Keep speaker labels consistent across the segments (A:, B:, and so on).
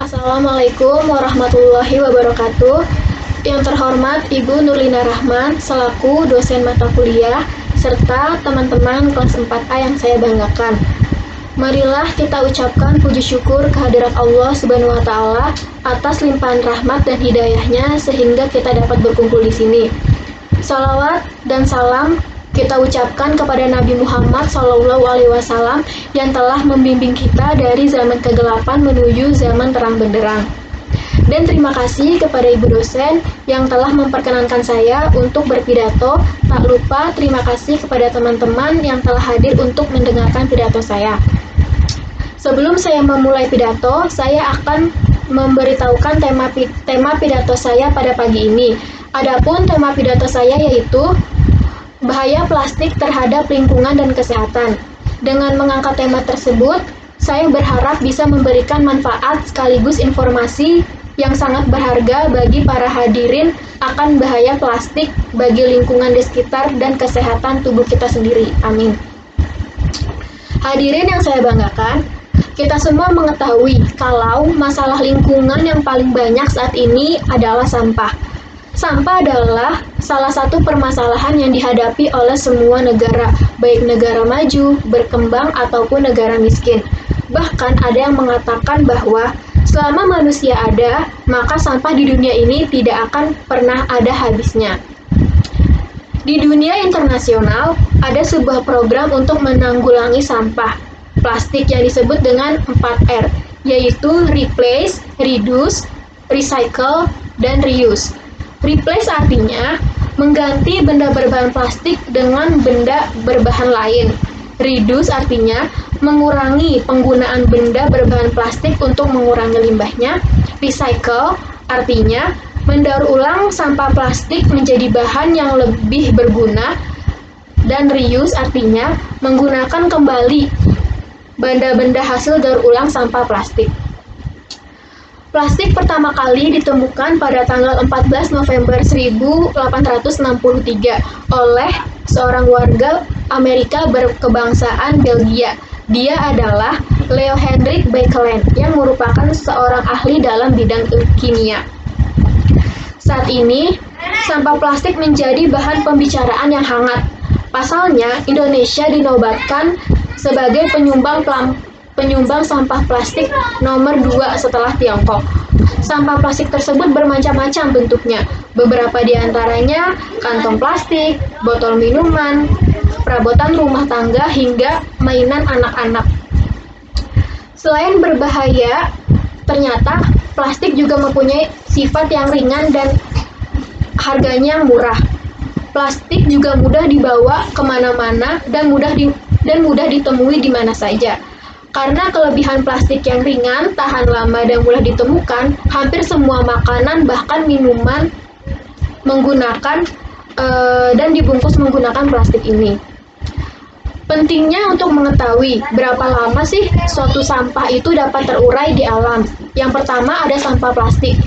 A: Assalamualaikum warahmatullahi wabarakatuh. Yang terhormat Ibu Nurlina Rahman selaku dosen mata kuliah serta teman-teman kelas 4A yang saya banggakan. Marilah kita ucapkan puji syukur kehadirat Allah Subhanahu wa taala atas limpahan rahmat dan hidayahnya sehingga kita dapat berkumpul di sini. Salawat dan salam kita ucapkan kepada Nabi Muhammad SAW yang telah membimbing kita dari zaman kegelapan menuju zaman terang benderang. Dan terima kasih kepada Ibu dosen yang telah memperkenankan saya untuk berpidato. Tak lupa terima kasih kepada teman-teman yang telah hadir untuk mendengarkan pidato saya. Sebelum saya memulai pidato, saya akan memberitahukan tema pidato saya pada pagi ini. Adapun tema pidato saya yaitu bahaya plastik terhadap lingkungan dan kesehatan. Dengan mengangkat tema tersebut, saya berharap bisa memberikan manfaat sekaligus informasi yang sangat berharga bagi para hadirin akan bahaya plastik bagi lingkungan di sekitar dan kesehatan tubuh kita sendiri. Amin. Hadirin yang saya banggakan, kita semua mengetahui kalau masalah lingkungan yang paling banyak saat ini adalah sampah. Sampah adalah salah satu permasalahan yang dihadapi oleh semua negara, baik negara maju, berkembang, ataupun negara miskin. Bahkan ada yang mengatakan bahwa selama manusia ada, maka sampah di dunia ini tidak akan pernah ada habisnya. Di dunia internasional, ada sebuah program untuk menanggulangi sampah plastik yang disebut dengan 4R, yaitu replace, reduce, recycle, dan reuse. Replace artinya mengganti benda berbahan plastik dengan benda berbahan lain. Reduce artinya mengurangi penggunaan benda berbahan plastik untuk mengurangi limbahnya. Recycle artinya mendaur ulang sampah plastik menjadi bahan yang lebih berguna. Dan reuse artinya menggunakan kembali benda-benda hasil daur ulang sampah plastik. Plastik pertama kali ditemukan pada tanggal 14 November 1863 oleh seorang warga Amerika berkebangsaan Belgia. Dia adalah Leo Hendrik Baekeland yang merupakan seorang ahli dalam bidang kimia. Saat ini, sampah plastik menjadi bahan pembicaraan yang hangat. Pasalnya, Indonesia dinobatkan sebagai penyumbang sampah plastik nomor 2 setelah Tiongkok. Sampah plastik tersebut bermacam-macam bentuknya. Beberapa di antaranya kantong plastik, botol minuman, perabotan rumah tangga, hingga mainan anak-anak. Selain berbahaya, ternyata plastik juga mempunyai sifat yang ringan dan harganya murah. Plastik juga mudah dibawa kemana-mana dan mudah ditemui di mana saja. Karena kelebihan plastik yang ringan, tahan lama, dan mudah ditemukan, hampir semua makanan bahkan minuman menggunakan dan dibungkus menggunakan plastik ini. Pentingnya untuk mengetahui berapa lama sih suatu sampah itu dapat terurai di alam. Yang pertama ada sampah plastik.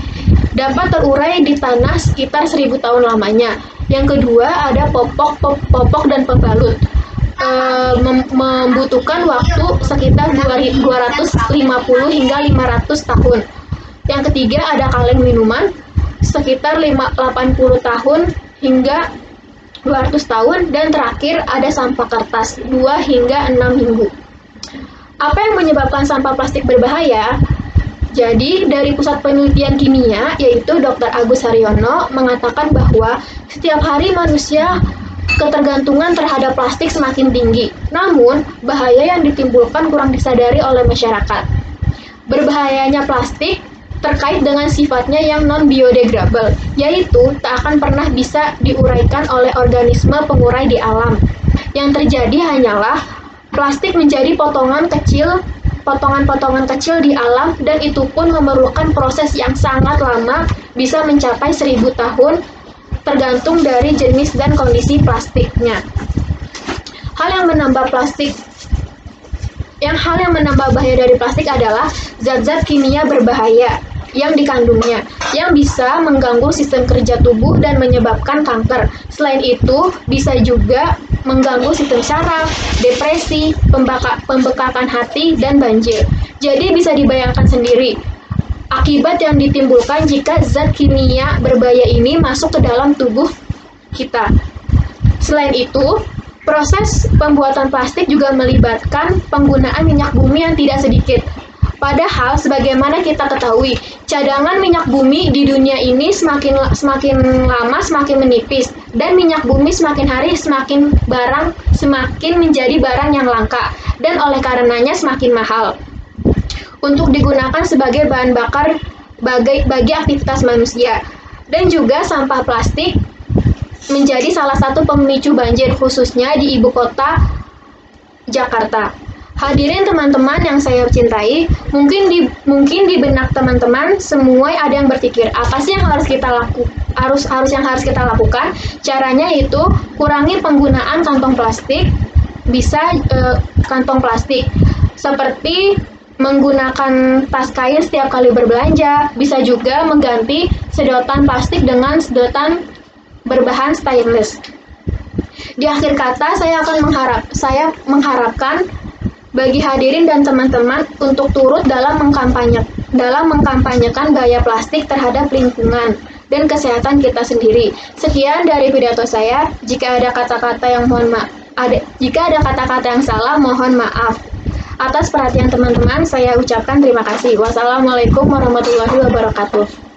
A: Dapat terurai di tanah sekitar 1000 tahun lamanya. Yang kedua ada popok dan pembalut. Membutuhkan waktu sekitar 250 hingga 500 tahun. Yang ketiga ada kaleng minuman sekitar 80 tahun hingga 200 tahun, dan terakhir ada sampah kertas 2 hingga 6 minggu. Apa yang menyebabkan sampah plastik berbahaya? Jadi, dari Pusat Penelitian Kimia, yaitu Dr. Agus Haryono, mengatakan bahwa setiap hari manusia ketergantungan terhadap plastik semakin tinggi. Namun, bahaya yang ditimbulkan kurang disadari oleh masyarakat. Berbahayanya plastik terkait dengan sifatnya yang non-biodegradable, yaitu tak akan pernah bisa diuraikan oleh organisme pengurai di alam. Yang terjadi hanyalah plastik menjadi potongan-potongan kecil di alam, dan itu pun memerlukan proses yang sangat lama, bisa mencapai 1000 tahun, tergantung dari jenis dan kondisi plastiknya. Hal yang menambah bahaya dari plastik adalah zat-zat kimia berbahaya yang dikandungnya, yang bisa mengganggu sistem kerja tubuh dan menyebabkan kanker. Selain itu, bisa juga mengganggu sistem saraf, depresi, pembekakan hati, dan banjir. Jadi bisa dibayangkan sendiri, akibat yang ditimbulkan jika zat kimia berbahaya ini masuk ke dalam tubuh kita. Selain itu, proses pembuatan plastik juga melibatkan penggunaan minyak bumi yang tidak sedikit. Padahal, sebagaimana kita ketahui, cadangan minyak bumi di dunia ini semakin lama semakin menipis, dan minyak bumi semakin hari semakin menjadi barang yang langka, dan oleh karenanya semakin mahal untuk digunakan sebagai bahan bakar bagi aktivitas manusia. Dan juga sampah plastik menjadi salah satu pemicu banjir, khususnya di ibu kota Jakarta. Hadirin teman-teman yang saya cintai, mungkin di benak teman-teman semua ada yang berpikir, apa sih yang harus kita lakukan? Caranya itu kurangi penggunaan kantong plastik, kantong plastik seperti menggunakan tas kain setiap kali berbelanja, bisa juga mengganti sedotan plastik dengan sedotan berbahan stainless. Di akhir kata, saya mengharapkan bagi hadirin dan teman-teman untuk turut dalam mengkampanyekan bahaya plastik terhadap lingkungan dan kesehatan kita sendiri. Sekian dari pidato saya. Jika ada kata-kata yang salah, mohon maaf. Atas perhatian teman-teman, saya ucapkan terima kasih. Wassalamualaikum warahmatullahi wabarakatuh.